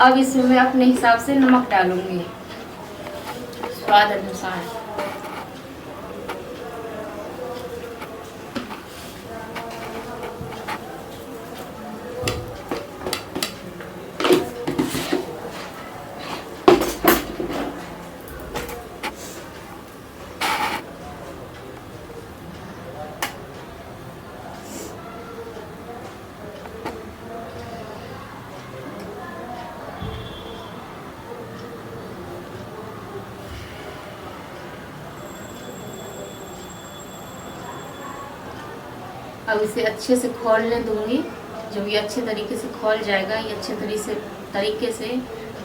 अब इसमें मैं अपने हिसाब से नमक डालूंगी स्वाद अनुसार। अब इसे अच्छे से खौलने दूंगी। जब ये अच्छे तरीके से खौल जाएगा, ये अच्छे तरीके से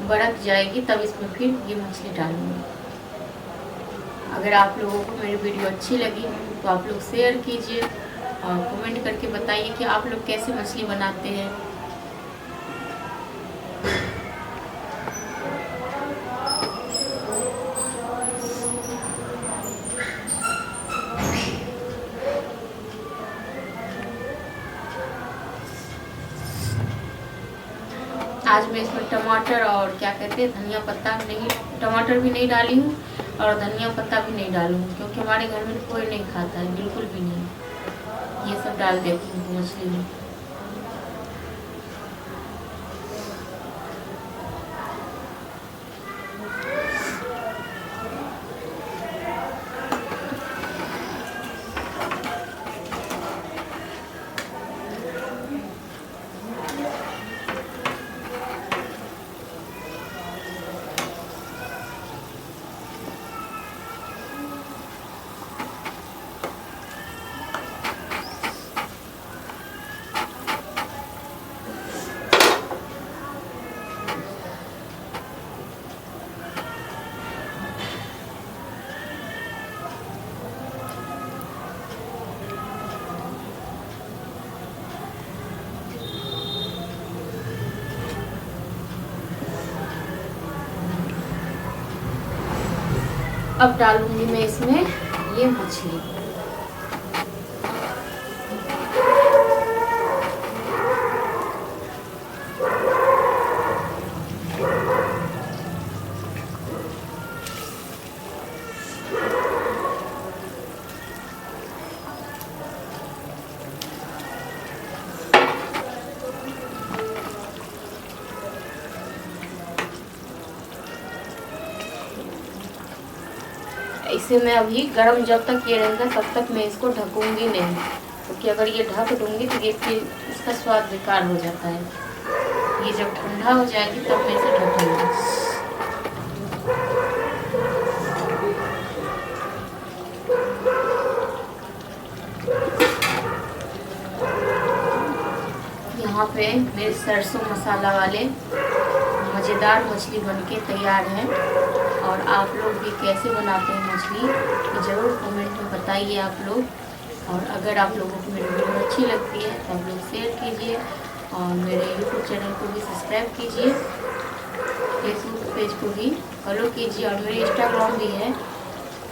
बड़क जाएगी, तब इसमें फिर ये मछली डालूंगी। अगर आप लोगों को मेरी वीडियो अच्छी लगी तो आप लोग शेयर कीजिए और कमेंट करके बताइए कि आप लोग कैसे मछली बनाते हैं। आज मैं इसमें टमाटर और क्या कहते हैं धनिया पत्ता नहीं, टमाटर भी नहीं डाली हूँ और धनिया पत्ता भी नहीं डालूंगी, क्योंकि हमारे घर में कोई नहीं खाता है, बिल्कुल भी नहीं। ये सब डाल देती हूँ मछली में। अब डालूंगी मैं इसमें ये मछली। इसे मैं अभी गरम जब तक ये रहेगा तब तक मैं इसको ढकूंगी नहीं, क्योंकि अगर ये ढक दूंगी तो ये फिर इसका स्वाद बेकार हो जाता है। ये जब ठंडा हो जाएगी तब मैं इसे ढकूंगी। यहाँ पे मेरे सरसों मसाला वाले मज़ेदार मछली बनके तैयार है। और आप लोग भी कैसे बनाते हैं मछली तो ज़रूर कमेंट में बताइए आप लोग। और अगर आप लोगों को मेरी वीडियो अच्छी लगती है तो आप लोग शेयर कीजिए और मेरे यूट्यूब चैनल को भी सब्सक्राइब कीजिए, फेसबुक पेज को भी फॉलो कीजिए और मेरे इंस्टाग्राम भी है,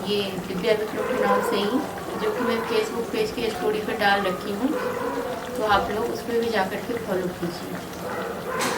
ये दिव्या विक्रम के नाम से ही, जो कि मैं फेसबुक पेज की स्टोरी पर डाल रखी हूँ, तो आप लोग उस पर भी जा कर के फॉलो कीजिए।